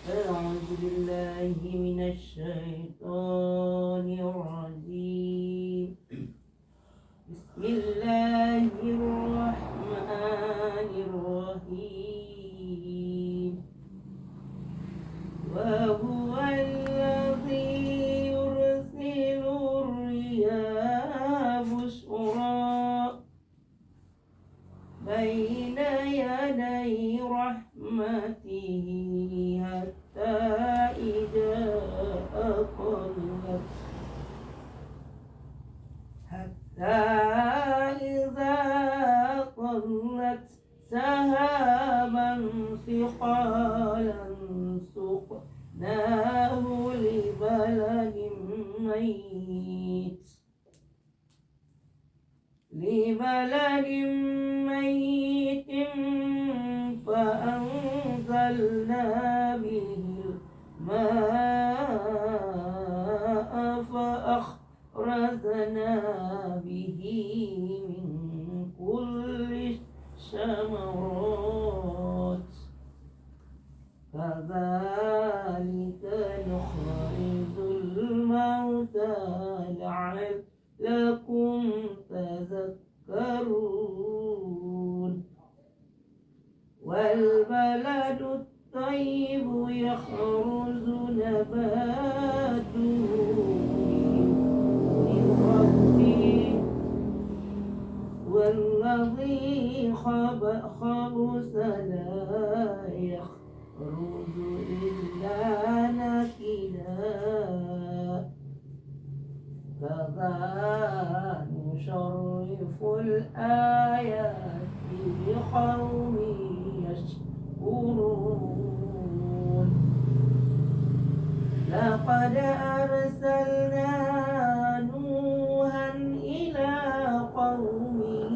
أعوذ بالله من الشيطان الرجيم. بسم الله الرحمن الرحيم. وهو الذي يرسل الرياح بشرا بين يدي رحمته حتى إذا أقلت سحابا ثقالا سقناه لبلد ميت فأنزلنا به الماء فأخرجنا به من كل الثمرات كذلك نخرج الموتى لعلكم تذكرون. والبلد الطيب يخرج نباته من ربه والذي خبث لا يخرج إلا نكدا. كذلك نصرف الآيات لقوم يشكرون. لقد أرسلنا نوحا إلى قومه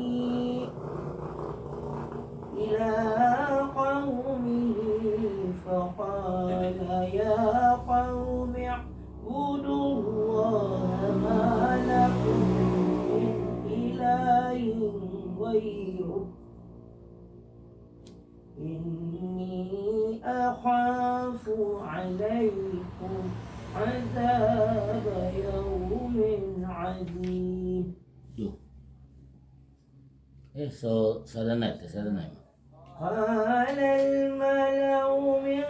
فقال يا قوم اعبدوا الله ما لكم من إله غيره إني أخاف عليكم عذاب يوم عظيم. Sadanay. قال الملأ من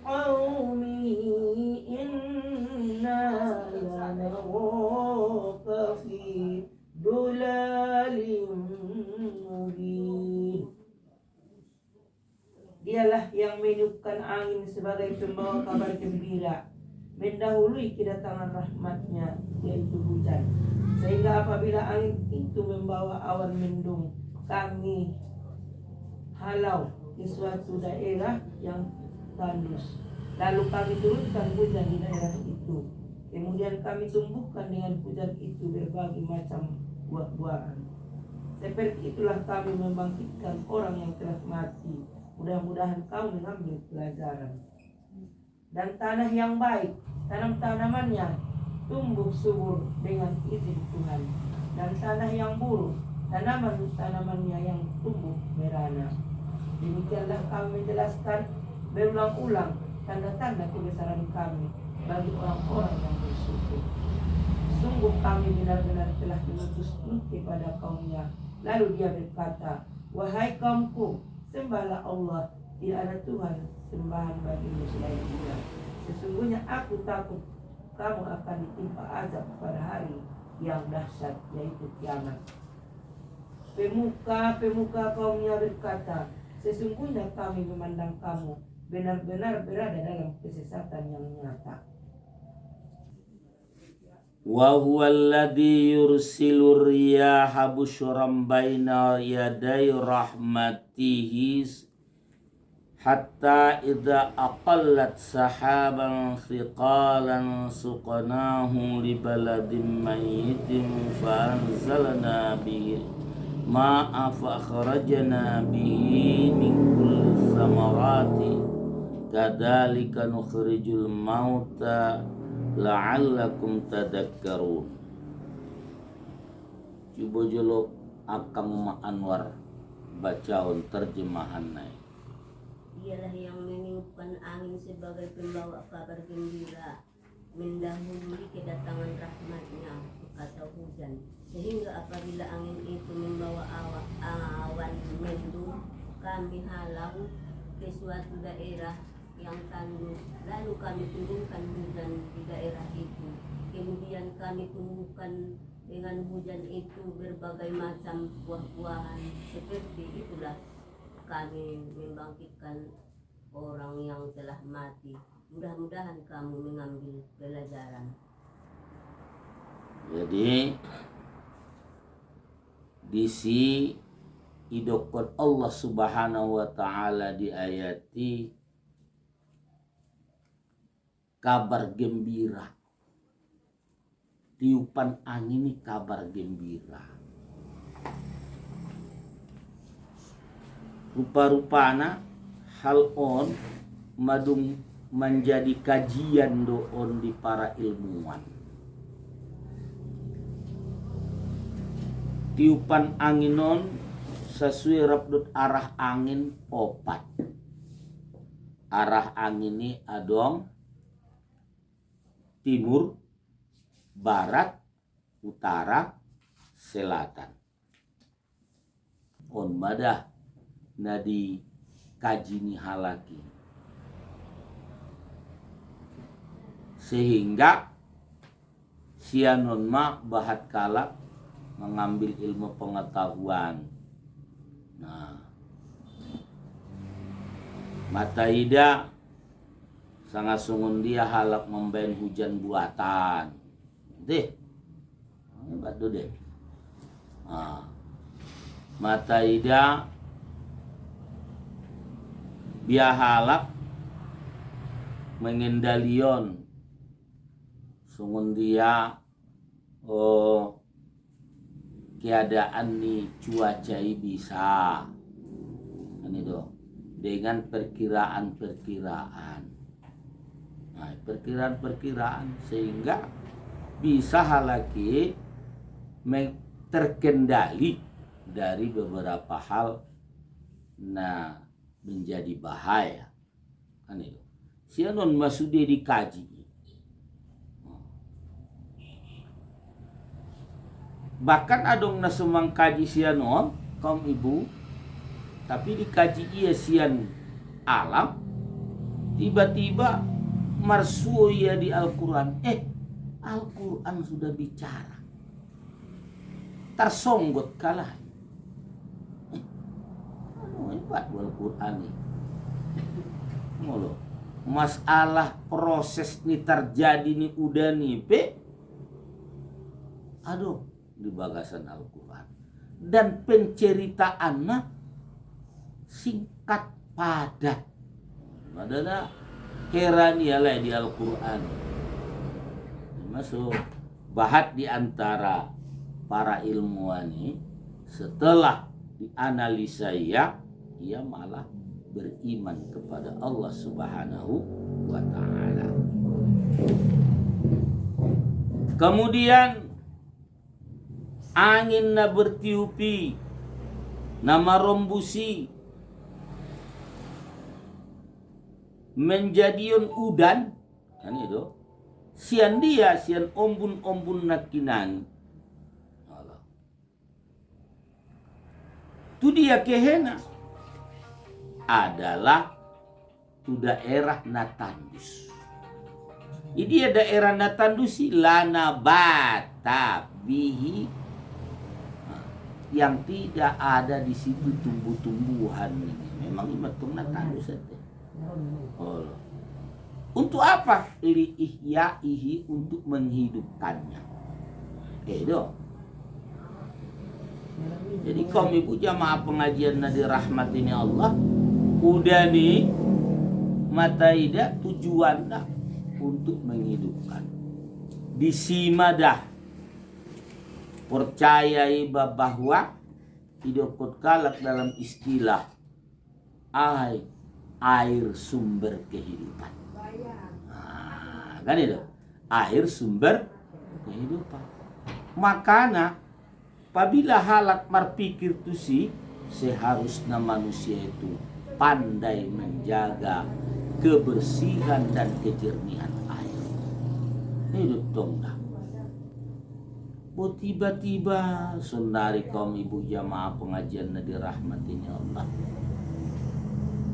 قومه إنا لنراك في ضلال mubin. Dialah yang meniupkan angin sebagai pembawa kabar gembira, mendahului kedatangan rahmatnya, yaitu hujan. Sehingga apabila angin itu membawa awan mendung, kami halau di suatu daerah yang tandus. Lalu kami turunkan hujan di daerah itu. Kemudian kami tumbuhkan dengan hujan itu berbagai macam buah-buahan. Seperti itulah kami membangkitkan orang yang telah mati. Mudah-mudahan kau mengambil pelajaran. Dan tanah yang baik, tanam-tanamannya tumbuh subur dengan izin Tuhan. Dan tanah yang buruk, tanaman-tanamannya yang tumbuh merana. Demikianlah kami menjelaskan berulang-ulang tanda-tanda kebesaran kami bagi orang-orang yang bersyukur. Sungguh kami benar-benar telah mengutus Nuh kepada kaumnya. Lalu dia berkata, wahai kaumku, sembahlah Allah, tidak ada Tuhan sembahan bagimu selain Dia. Sesungguhnya aku takut kamu akan ditimpa azab pada hari yang dahsyat, yaitu kiamat. Pemuka kaumnya berkata, sesungguhnya kami memandang kamu benar-benar berada dalam kesesatan yang nyata. Wa huwa alladhi yursilur riyaha busyran baina yaday rahmatihi hatta idza aqallat sahaban thiqalan suqnahu li baladin mayyitin fa anzalna bihi ma'a fa akhrajna bihi min kulli thamarati kadzalika nukhrijul mauta la'allakum tadakkarun. Coba jolo Akang Ma Anwar bacaun terjemahan naik. Dialah yang meniup meniupkan angin sebagai pembawa kabar gembira, mendahului kedatangan rahmatnya atau hujan, sehingga apabila angin itu membawa awan mendung, kami halau ke suatu daerah yang tandus, lalu kami turunkan hujan di daerah itu. Kemudian kami tumbuhkan dengan hujan itu berbagai macam buah-buahan. Seperti itulah kami membangkitkan orang yang telah mati. Mudah-mudahan kamu mengambil pelajaran. Jadi disi idokot Allah Subhanahu wa taala di ayati kabar gembira. Tiupan angin ini kabar gembira. Rupa-rupana hal on madung menjadi kajian doon di para ilmuwan. Tiupan angin on sesuai rabdut arah angin opat. Arah angin ini adong timur, barat, utara, selatan. On madah nadi kaji ni halaki. Sehingga sianon ma bahat kalak mengambil ilmu pengetahuan. Nah, mata ida sangat sungun dia halak membain hujan buatan. Deh, batu deh. Nah, mata ida dia halak mengendalion sungun dia keadaan nih cuaca bisa ini dong dengan perkiraan. Nah, perkiraan sehingga bisa halaki terkendali dari beberapa hal nah menjadi bahaya kan itu. Sianon masude dikaji. Bahkan adong na semang kaji sianon kaum ibu, tapi dikaji ia sian alam, tiba-tiba marsuya di Al-Quran. Al-Quran sudah bicara, tersonggot kalah. Hebat Al-Quran ini. Molo, masalah proses ini terjadi nih udah nih aduh di bagasan Al-Quran dan penceritaannya singkat padat. Ada heran ialah di Al-Quran. Masuk bahat di antara para ilmuwan ini setelah dianalisa ia malah beriman kepada Allah Subhanahu wa taala. Kemudian angin na bertiupi na marombusi menjadion udan kan itu sian dia sian ombun nakinan tu dia kehena adalah tu daerah Natandus. Ini daerah Natandus lana bata bihi yang tidak ada di situ tumbuh-tumbuhan ini. Memang imatung Natandus itu. Oh. Untuk apa? Li ihyaihi, untuk menghidupkannya. Itu. Jadi kaum ibu jamaah pengajian nadi rahmat ini Allah udah nih mata ida tujuannya untuk menghidupkan disimadah percayai bahwa hidup kalak dalam istilah air sumber kehidupan. Nah, kan itu air sumber kehidupan. Makanya apabila halak marpikir tu seharusnya manusia itu pandai menjaga kebersihan dan kejernihan air. Hidup dong dah. Tiba-tiba saudari kaum ibu jamaah pengajian dirahmatinya Allah.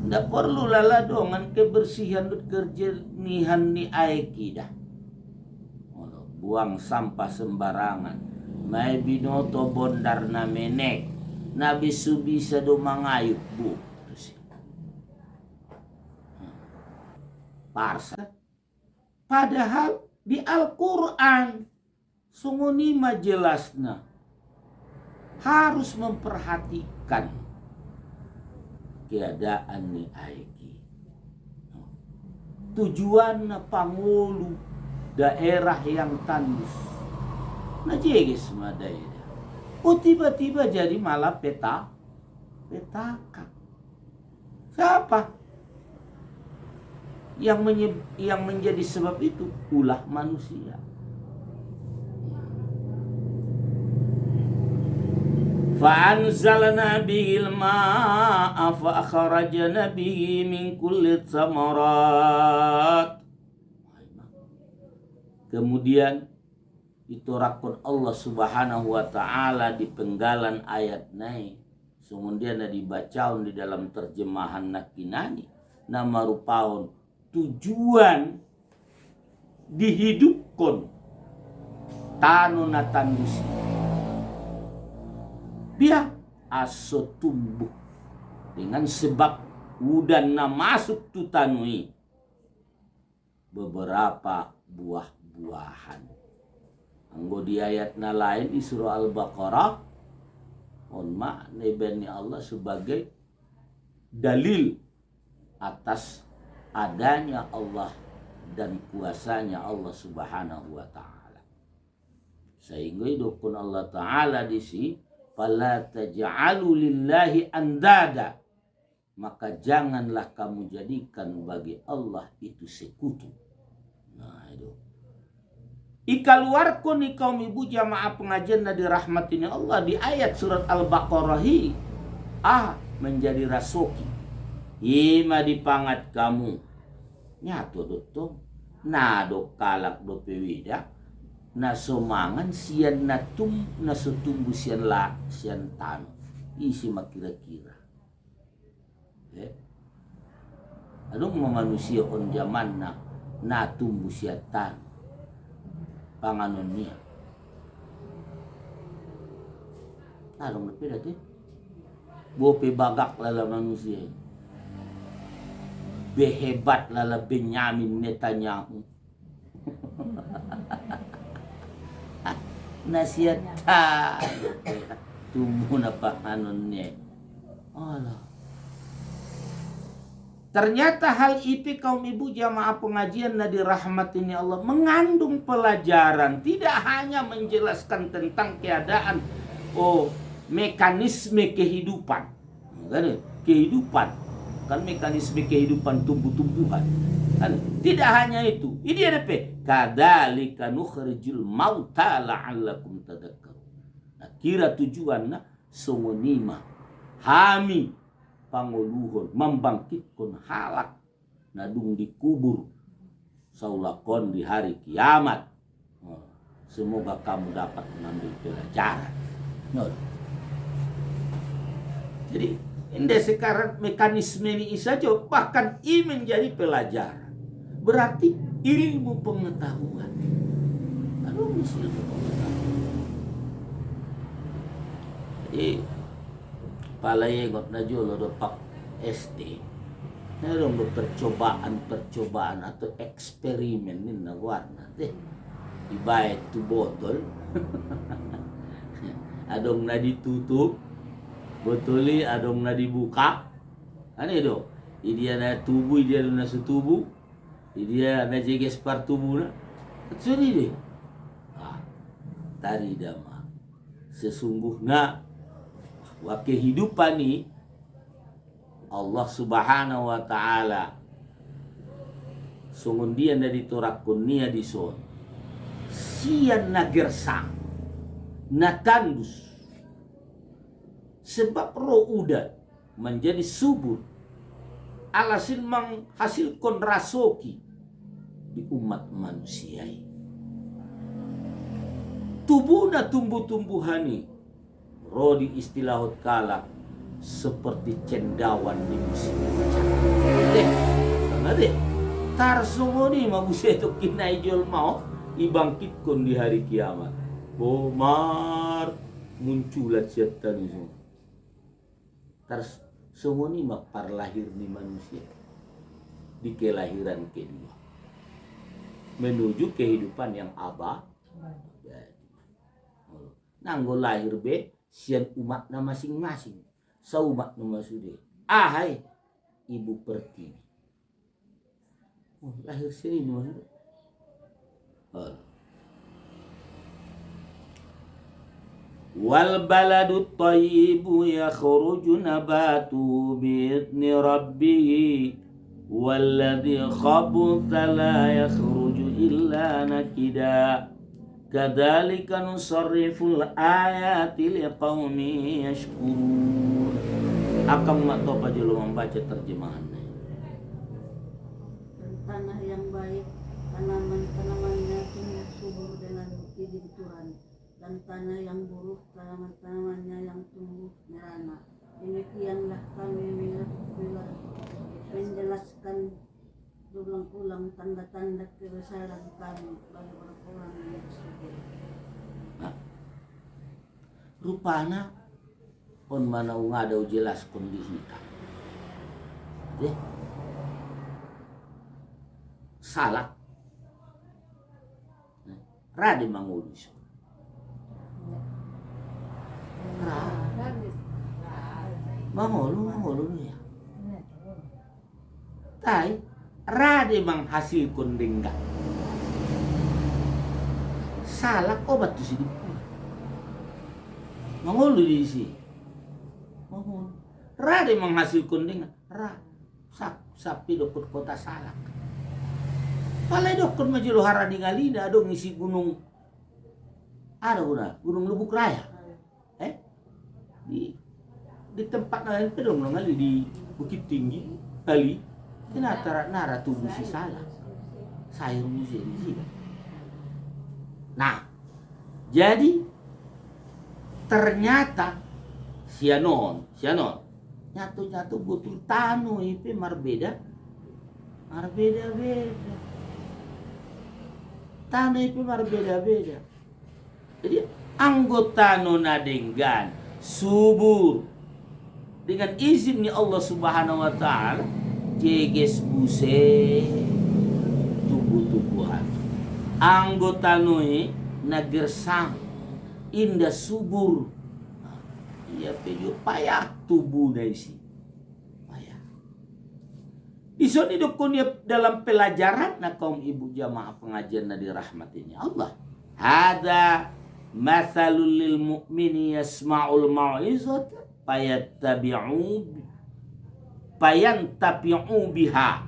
Tidak perlu lala dongan kebersihan dan kejernihan ni air kita. Buang sampah sembarangan. Mai binoto bondar na menek. Nabi subisa do mangayuk bu. Parsa. Padahal di Al-Quran sungunima jelasna harus memperhatikan keadaan ni aiki. Tujuan pangulu daerah yang tandus. Nah jeges daerah. Tiba-tiba jadi malah petaka. Siapa yang menjadi sebab itu? Ulah manusia. Fa'anzalna bihil ma'a fa'akharajna bihi min kulli thamarat. Kemudian ditorakkan Allah subhanahu wa ta'ala di penggalan ayat naik. Kemudian dibacaun di dalam terjemahan nakinani. Nama rupaun tujuan dihidupkan tanu natandusi. Biar aso tumbuh dengan sebab udan na masuk tu tanui beberapa buah-buahan. Anggo di ayat na lain di surah Al-Baqarah onma nebeni Allah sebagai dalil atas adanya Allah dan kuasanya Allah subhanahu wa ta'ala. Sehingga idukun Allah ta'ala di sini fala taj'alu lillahi andada, maka janganlah kamu jadikan bagi Allah itu sekutu. Nah itu ikaluarkan ni kaum ibu jamaah pengajian na dirahmatin Allah di ayat surat Al-Baqarah menjadi rasoki ima dipangat kamu nyato dotong nado kalak do pewida na somangan sian natum na sutumbu sian la sian tanu isi makira-kira adong manusia on zaman na tumbu sian tanu panganon niya adong lepeda te bope bagak lala manusia behebat lala Benyamin Netanyahu nasihat tumbuh na panganonnya. Allah. Ternyata hal itu kaum ibu jamaah pengajian na dirahmatin Allah mengandung pelajaran, tidak hanya menjelaskan tentang keadaan mekanisme kehidupan. Kehidupan kan mekanisme kehidupan tumbuh-tumbuhan. Kan? Tidak hanya itu. Ini ada kadzalika nukhrijul mauta la'allakum tadhakkarun. Nah, kira tujuanna sungunima hami panguluhun membangkitkan halak nadung dikubur saulakon di hari kiamat. Semoga kamu dapat mengambil pelajaran. Jadi ini sekarang mekanisme ini saja bahkan ini menjadi pelajaran. Berarti ilmu pengetahuan. Aduh, ilmu pengetahuan. Jadi palayengot na jolo do pak SD. Meron do percobaan atau eksperimen ni na warna deh. Ibayad tu botol. Adong na ditutup. Botoli adong na dibuka. Ano itu? Dia na tubuh, dia na setubuh. Dia na jeges par tubuh na. Sini deh. Tadi dama. Sesungguhnya kehidupan ini Allah subhanahu wa ta'ala sungun dia na ditorakun niya dison. Siyan na gersang. Na tandus. Sebab roh udan menjadi subur alasin menghasilkan rasoki di umat manusia ini. Tubuhna tumbuh-tumbuhani rodi istilahut kala seperti cendawan di musim hujan. Karena deh tarsongoni mabuseto kinai jol mau ibangkitkan di hari kiamat. Bomar munculat setan itu. Tarsongoni mapar lahir ni manusia di kelahiran kedua menuju kehidupan yang abadi. Nanggo lahir be sian umatna masing-masing. Saumat nama sude. Ahai ibu pertiwi. Lahir sini nama. Wal baladu thayyibu yakhruju nabatu bi'idni rabbih walladhi khabutha la yakhruju illa nakida. Kadzalika nusarriful ayati liqaumin yashkurun. Akang mak tahu aja lo membaca terjemahannya. Tanah yang baik, tanaman-tanamannya tumbuh subur dengan izin Tuhan, dan tanah yang buruk, tanaman-tanamannya yang tumbuh merana. Demikianlah kami menjelaskan berulang-ulang tanda-tanda kebesaran kami bagi orang-orang yang bersyukur. Rupana on mana ngada jelas kondisi kita. Salak rade mangurus. Mangolu ya. Tai rade menghasilkan dengga. Salak obat tu sidik. Mangolu di sini. Mangolu. Rade menghasilkan dengga. Sapi dokut kota Salak. Palai dokut majelo hara di Galida dong ngisi gunung. Ada gunung Lubuk Raya. Di tempat lain pedong ngali di Bukit Tinggi kali. Nara tubuh si Salak. Sayur musim di sini. Nah, jadi ternyata sianon nyatu butul tanu itu marbeda tanu itu marbeda. Jadi anggota nona denggan subur dengan izinnya Allah Subhanahu wa taala jeges buse tubuh-tubuhan anggota noi nagersang indah subur. Iya pejo payah tubuh daisi payah. Ison hidup dalam pelajaran na kaum ibu jamaah pengajian na dirahmatinya Allah. Hada mathalul lil mu'mini yasma'ul mau'izat payantabi'u biha.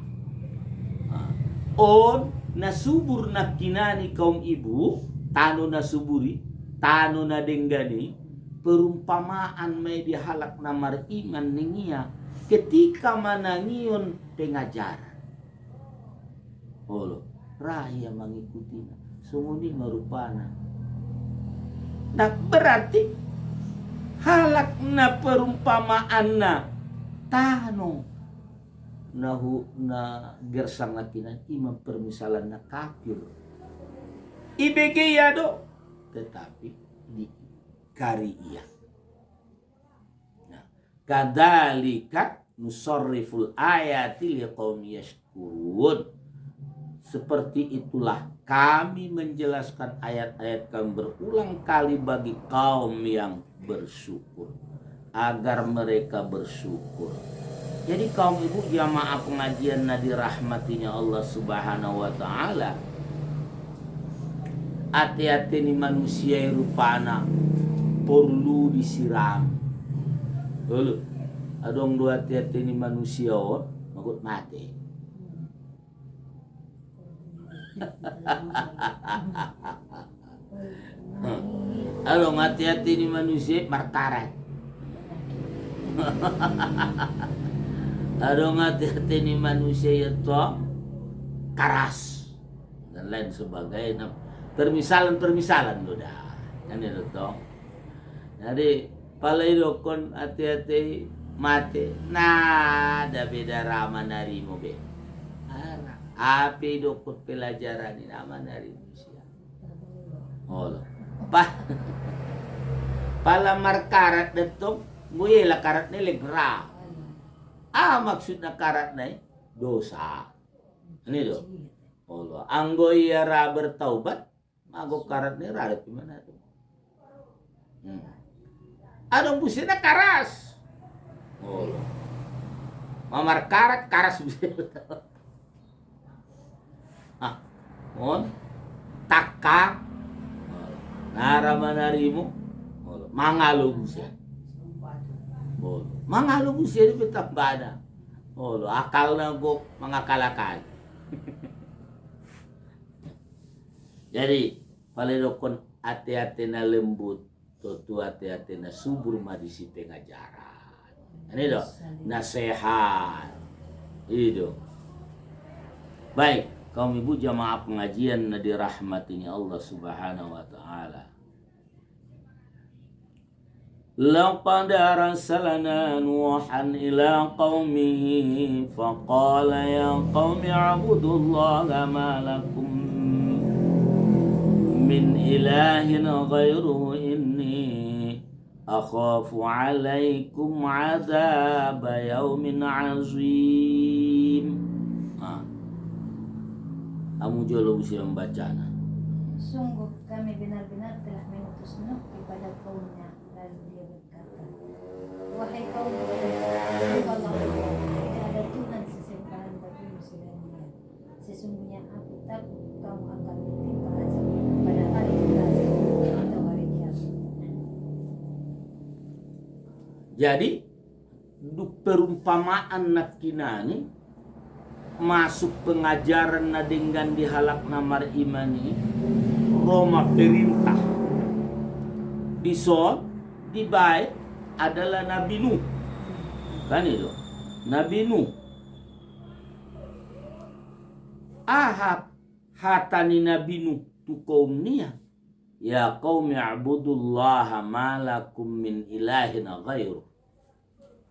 On nasubur nakinani kaum ibu tanu nasuburi tanu nadenggani perumpamaan may dihalak namar iman ningia ketika manangion pengajaran. Olo raya mengikuti sumuni marupana. Nah berarti halak na perumpamaan na tano na gersang nakinan imam permisalan na kafir. IBG ya do tetapi di kari iya. Nah, kadzalika nusarriful ayati liqaumin yashkurun. Seperti itulah kami menjelaskan ayat-ayat kami berulang kali bagi kaum yang bersyukur agar mereka bersyukur. Jadi kaum ibu jamaah pengajian na dirahmatinya Allah Subhanahu wa taala. Hati-hati ni manusia rupana perlu disiram. Lalu adong dua hati-hati ni manusia makut mati. Adong hati-hati ni manusia martaran. Adong hati-hati ni manusia itu keras dan lain sebagainya. Permisalan lo dah. Kan itu toh. Jadi palai dokon hati-hati mati. Nah, ada beda rama narimo be. Api dokon pelajaran ini nama narimo siya. Oh, pala markarat detong, nguyela karat ni legra. Maksud na karat na dosa. Ano do? Allah. Anggoy ra bertaubat, mago karat ni rarat gimana to? Anong busi na karas? Allah. Mamar karat karas busi. Taka. Naramanarimo. Mangalo busi. Mangalo busi ni betambana. Akal na go mangakalakan. Jadi palidokon hati-hati na lembut, tutu hati-hati na subur madisi pengajaran. Ini do, nasihat. Itu. Baik, kaum ibu jamaah pengajian na dirahmatinya Allah Subhanahu wa taala. لقد أرسلنا نوحا إلى قومه فقال يا قوم اعبدوا الله ما لكم من إله غيره إني أخاف عليكم عذاب يوم عظيم. Kamu jolo bisa membacanya. Sungguh kami benar-benar telah mengutus Nuh kepada kaumnya. Lalu dia berkata, wahai kaum, sembahlah Allah, tidak ada Tuhan sesembahan bagimu selain Dia. Sesungguhnya aku takut kamu akan ditimpa azab pada hari belasan atau hari kiamat. Jadi perumpamaan nakinani masuk pengajaran na dengan dihalak namar imani Roma perintah dison di baik adalah Nabi Nuh. Kan itu Nabi Nuh. Hatani Nabi Nuh tu kaumnya, ya qaumi i'budullaha ma lakum min ilahin ghairu.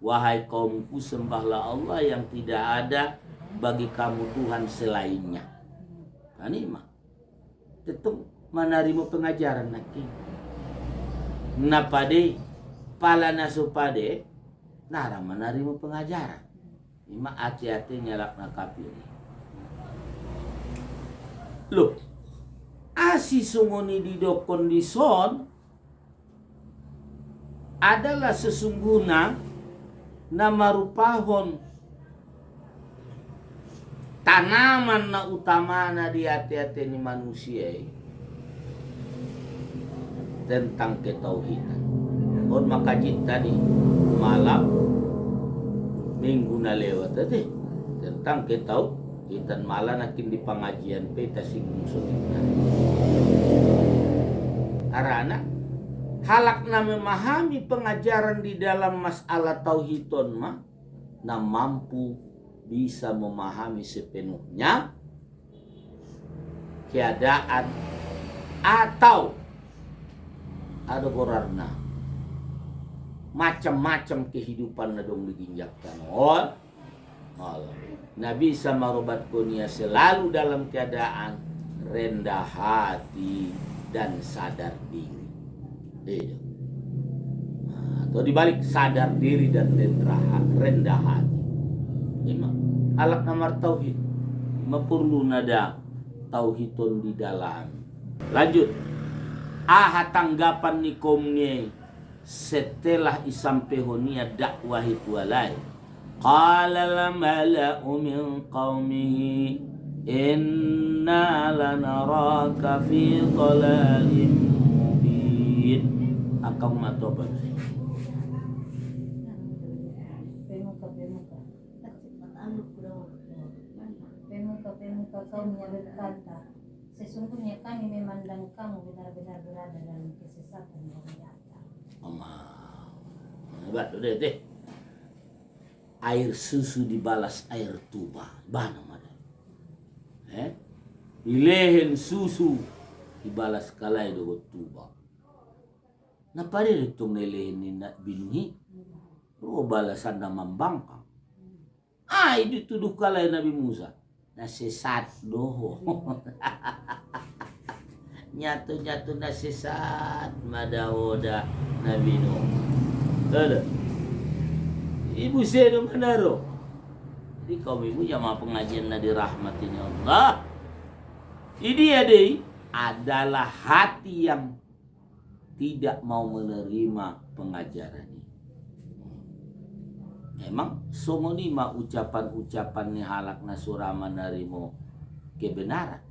Wahai kaumku, sembahlah Allah yang tidak ada bagi kamu Tuhan selainnya. Kan mah tetap menerima pengajaran naki. Napade pala nasupade nara menerima pengajaran. Ima hati-hati nyalak nakapir. Loh, asi sunguni di do kondison adalah sesungguhnya nama rupahon tanaman na utama na di hati-hati ni manusia tentang ketauhidan. On makajit tadi malam minggu na lewat tadi tentang ketauhidan malah nakin di pengajian peta singgung sotikna. Karena halak na memahami pengajaran di dalam masalah tauhidon mah na mampu bisa memahami sepenuhnya keadaan atau ada korarna macam-macam kehidupan na dong diginjakkan. Nabi sama robat kunia selalu dalam keadaan rendah hati dan sadar diri. Atau dibalik sadar diri dan rendah hati. Ini alak nomor tauhid. Perlu nada tauhidun di dalam. Lanjut. Tanggapan ni kaumnya setelah isampaihonia dakwah itu alai. Qala lamala min qaumihi inna lanaraka fi dhalalin mubin. Akang matoban. Pemuka kaumnya berkata, sesungguhnya kami memandang kamu benar-benar berada dalam kesesatan yang nyata. Hebat udah deh. air susu dibalas air tuba. Bana mada. Ilehen susu dibalas kalai dogo tuba. Na pare itong nilehen ni na binuhi. Ro balasan na mambangkang. Ay dituduh kalai Nabi Musa. Nasesat doho. Nyatu-nyatu nasesat madawoda Nabi Nuh. Ada. Ibu saya manaro. Jadi kaum ibu jamaah pengajian na dirahmatin Allah. Ini ada adalah hati yang tidak mau menerima pengajaran ini. Emang songonima ucapan-ucapan ni halak na surama narimo kebenaran.